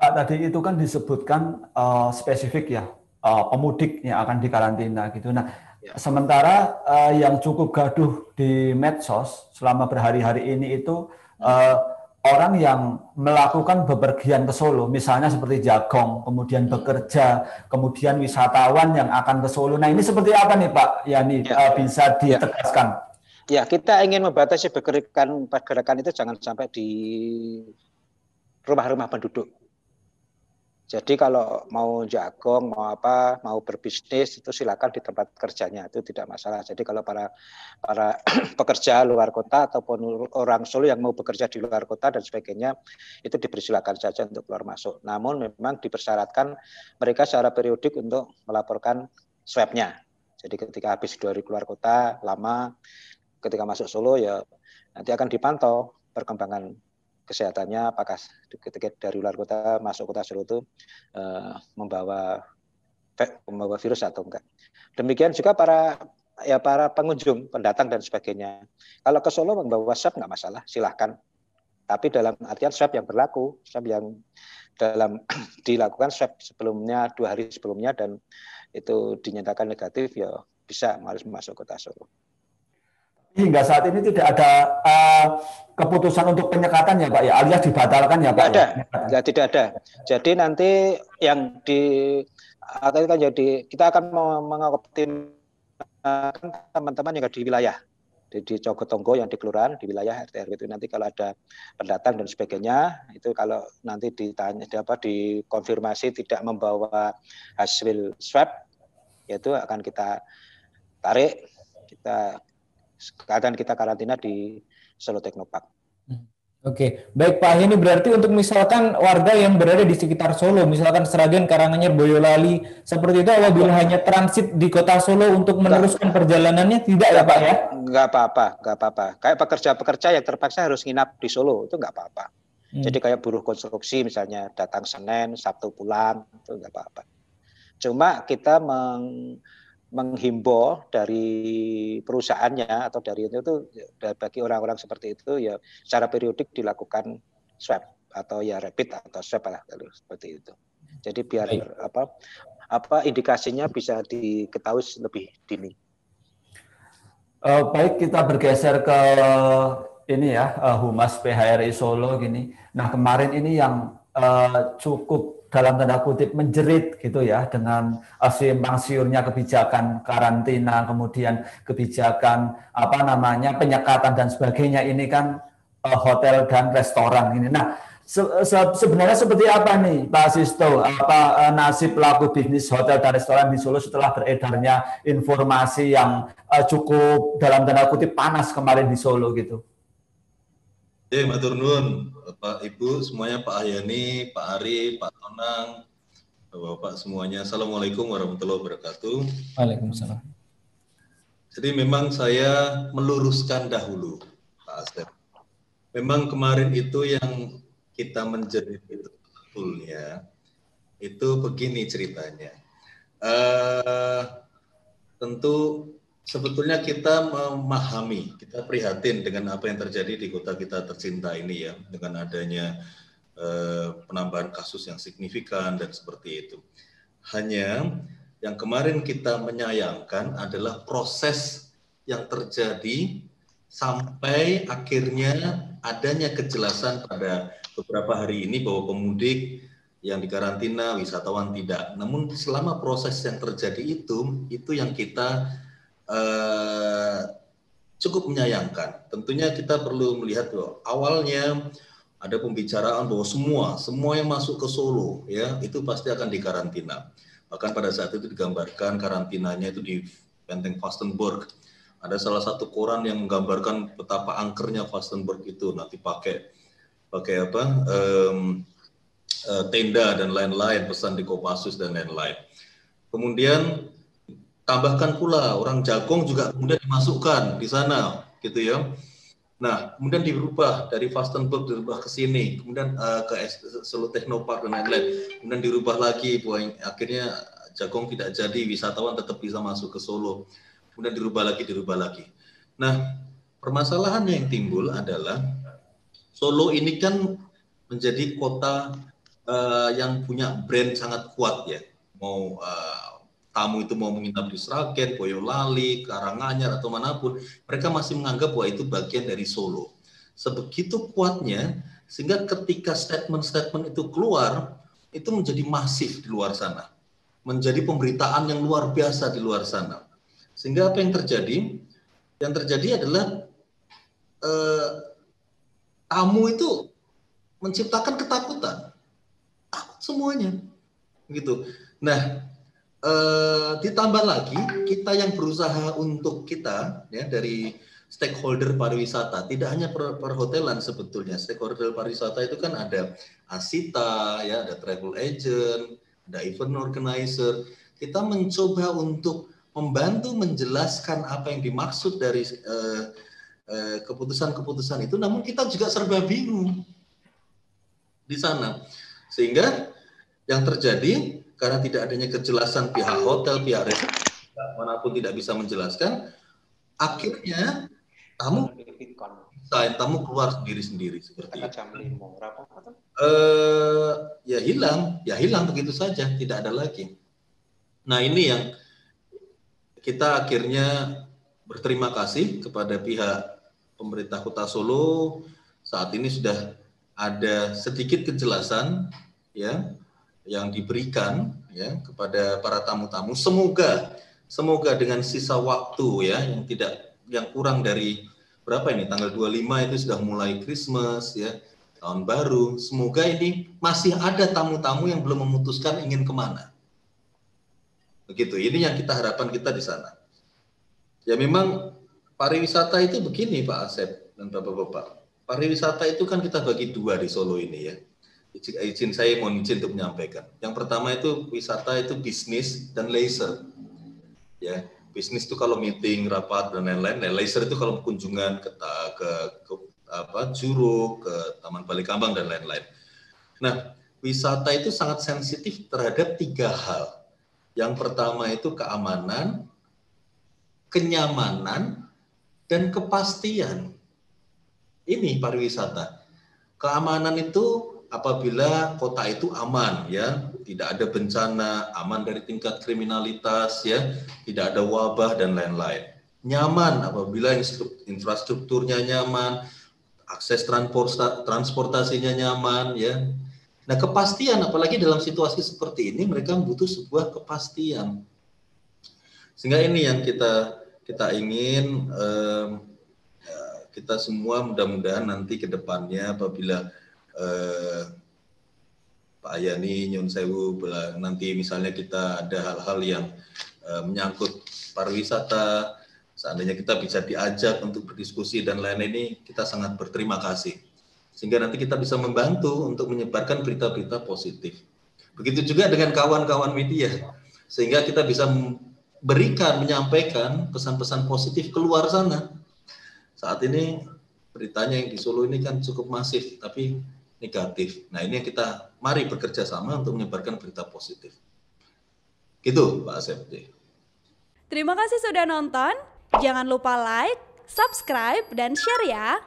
Pak, tadi itu kan disebutkan spesifik ya, pemudik yang akan dikarantina gitu. Nah, Ya. sementara yang cukup gaduh di medsos selama berhari-hari ini itu orang yang melakukan bepergian ke Solo, misalnya seperti Jagong, kemudian bekerja, kemudian wisatawan yang akan ke Solo. Nah, ini seperti apa nih Pak Yani, bisa Ya. ditegaskan? Ya, kita ingin membatasi pergerakan itu jangan sampai di rumah-rumah penduduk. Jadi kalau mau jagong, mau apa, mau berbisnis itu silakan di tempat kerjanya, itu tidak masalah. Jadi kalau para pekerja luar kota ataupun orang Solo yang mau bekerja di luar kota dan sebagainya itu dipersilakan saja untuk keluar masuk. Namun memang dipersyaratkan mereka secara periodik untuk melaporkan swab-nya. Jadi ketika habis 2 hari keluar kota lama, ketika masuk Solo ya nanti akan dipantau perkembangan kesehatannya, apakah ketika dari luar kota masuk kota Solo itu membawa virus atau enggak. Demikian juga para pengunjung, pendatang dan sebagainya. Kalau ke Solo membawa swab enggak masalah, silahkan. Tapi dalam artian swab yang berlaku, swab yang dalam dilakukan swab sebelumnya 2 hari sebelumnya dan itu dinyatakan negatif ya bisa harus masuk kota Solo. Hingga saat ini tidak ada keputusan untuk penyekatan ya Pak ya, alias dibatalkan ya Pak ya? Ya? Tidak ada. Jadi nanti yang kita akan mengoptimalkan teman-teman yang di wilayah di Jogotongo yang di kelurahan di wilayah RT RW itu nanti kalau ada pendatang dan sebagainya itu kalau nanti dikonfirmasi tidak membawa hasil swab yaitu akan kita tarik kita karantina di Solo Teknopark. Oke, baik Pak. Ini berarti untuk misalkan warga yang berada di sekitar Solo, misalkan Sragen, Karanganyar, Boyolali, seperti itu apabila hanya transit di kota Solo untuk meneruskan perjalanannya tidak ya Pak ya? Nggak apa-apa. Kayak pekerja-pekerja yang terpaksa harus nginap di Solo itu nggak apa-apa. Jadi kayak buruh konstruksi misalnya datang Senin, Sabtu pulang itu nggak apa-apa. Cuma kita menghimbau dari perusahaannya atau dari itu bagi orang-orang seperti itu ya secara periodik dilakukan swab atau ya rapid atau swab lah kalau seperti itu. Jadi biar indikasinya bisa diketahui lebih dini. Baik, kita bergeser ke ini ya, Humas PHRI Solo gini. Nah, kemarin ini yang cukup dalam tanda kutip menjerit gitu ya dengan simpang siurnya kebijakan karantina, kemudian kebijakan penyekatan dan sebagainya ini kan hotel dan restoran ini. Nah, sebenarnya seperti apa nih Pak Sisto, nasib pelaku bisnis hotel dan restoran di Solo setelah beredarnya informasi yang cukup dalam tanda kutip panas kemarin di Solo gitu? Matur nuwun Bapak Ibu semuanya, Pak Ahyani, Pak Ari, Pak Tonang, Bapak semuanya. Assalamualaikum warahmatullahi wabarakatuh. Waalaikumsalam. Jadi memang saya meluruskan dahulu Pak Asep. Memang kemarin itu yang kita menjerit itu betulnya itu begini ceritanya. Tentu sebetulnya kita memahami, kita prihatin dengan apa yang terjadi di kota kita tercinta ini ya, dengan adanya penambahan kasus yang signifikan dan seperti itu. Hanya yang kemarin kita menyayangkan adalah proses yang terjadi sampai akhirnya adanya kejelasan pada beberapa hari ini bahwa pemudik yang dikarantina, wisatawan tidak. Namun selama proses yang terjadi itu yang kita cukup menyayangkan. Tentunya kita perlu melihat bahwa awalnya ada pembicaraan bahwa semua yang masuk ke Solo ya itu pasti akan dikarantina. Bahkan pada saat itu digambarkan karantinanya itu di Benteng Vastenburg. Ada salah satu koran yang menggambarkan betapa angkernya Vastenburg itu nanti pakai tenda dan lain-lain, pesan di Kopassus dan lain-lain. Kemudian tambahkan pula orang Jagong juga kemudian dimasukkan di sana, gitu ya. Nah, kemudian dirubah dari Vastenburg dirubah ke sini, kemudian ke Solo Teknopark dan lain-lain. Kemudian dirubah lagi, bahwa akhirnya Jagong tidak jadi, wisatawan tetap bisa masuk ke Solo. Kemudian dirubah lagi. Nah, permasalahan yang timbul adalah Solo ini kan menjadi kota yang punya brand sangat kuat ya. Mau tamu itu mau menginap di Sragen, Boyolali, Karanganyar atau manapun, mereka masih menganggap bahwa itu bagian dari Solo. Sebegitu kuatnya sehingga ketika statement-statement itu keluar, itu menjadi masif di luar sana. Menjadi pemberitaan yang luar biasa di luar sana. Sehingga apa yang terjadi? Yang terjadi adalah tamu itu menciptakan ketakutan. Takut semuanya. Gitu. Nah, ditambah lagi kita yang berusaha untuk kita ya dari stakeholder pariwisata, tidak hanya perhotelan sebetulnya. Stakeholder pariwisata itu kan ada Asita, ya, ada travel agent, ada event organizer. Kita mencoba untuk membantu menjelaskan apa yang dimaksud dari keputusan-keputusan itu, namun kita juga serba bingung di sana. Sehingga yang terjadi karena tidak adanya kejelasan pihak hotel, pihak restoran, manapun tidak bisa menjelaskan, akhirnya tamu keluar sendiri-sendiri seperti itu. Ya hilang begitu saja, tidak ada lagi. Nah, ini yang kita akhirnya berterima kasih kepada pihak pemerintah Kota Solo. Saat ini sudah ada sedikit kejelasan ya yang diberikan ya kepada para tamu-tamu. Semoga dengan sisa waktu ya yang kurang dari berapa ini, tanggal 25 itu sudah mulai Christmas ya, tahun baru. Semoga ini masih ada tamu-tamu yang belum memutuskan ingin kemana. Begitu, ini yang kita harapkan kita di sana. Ya memang pariwisata itu begini Pak Asep dan Bapak-Bapak. Pariwisata itu kan kita bagi dua di Solo ini ya. Saya mohon izin untuk menyampaikan. Yang pertama itu wisata itu bisnis dan leisure. Ya, bisnis itu kalau meeting, rapat dan lain-lain. Nah, leisure itu kalau kunjungan ke Curug, ke Taman Balai Kambang dan lain-lain. Nah, wisata itu sangat sensitif terhadap 3 hal. Yang pertama itu keamanan, kenyamanan, dan kepastian. Ini pariwisata. Keamanan itu apabila kota itu aman ya, tidak ada bencana, aman dari tingkat kriminalitas ya, tidak ada wabah dan lain-lain. Nyaman apabila infrastrukturnya nyaman, akses transportasinya nyaman ya. Nah, kepastian apalagi dalam situasi seperti ini mereka butuh sebuah kepastian. Sehingga ini yang kita ingin kita semua mudah-mudahan nanti ke depannya apabila Pak Yani nyun sewu nanti misalnya kita ada hal-hal yang menyangkut pariwisata, seandainya kita bisa diajak untuk berdiskusi dan lain-lain, ini kita sangat berterima kasih sehingga nanti kita bisa membantu untuk menyebarkan berita-berita positif. Begitu juga dengan kawan-kawan media sehingga kita bisa menyampaikan pesan-pesan positif keluar sana. Saat ini beritanya yang di Solo ini kan cukup masif tapi negatif. Nah, ini yang kita mari bekerja sama untuk menyebarkan berita positif. Gitu, Pak Asep. Terima kasih sudah nonton. Jangan lupa like, subscribe, dan share ya.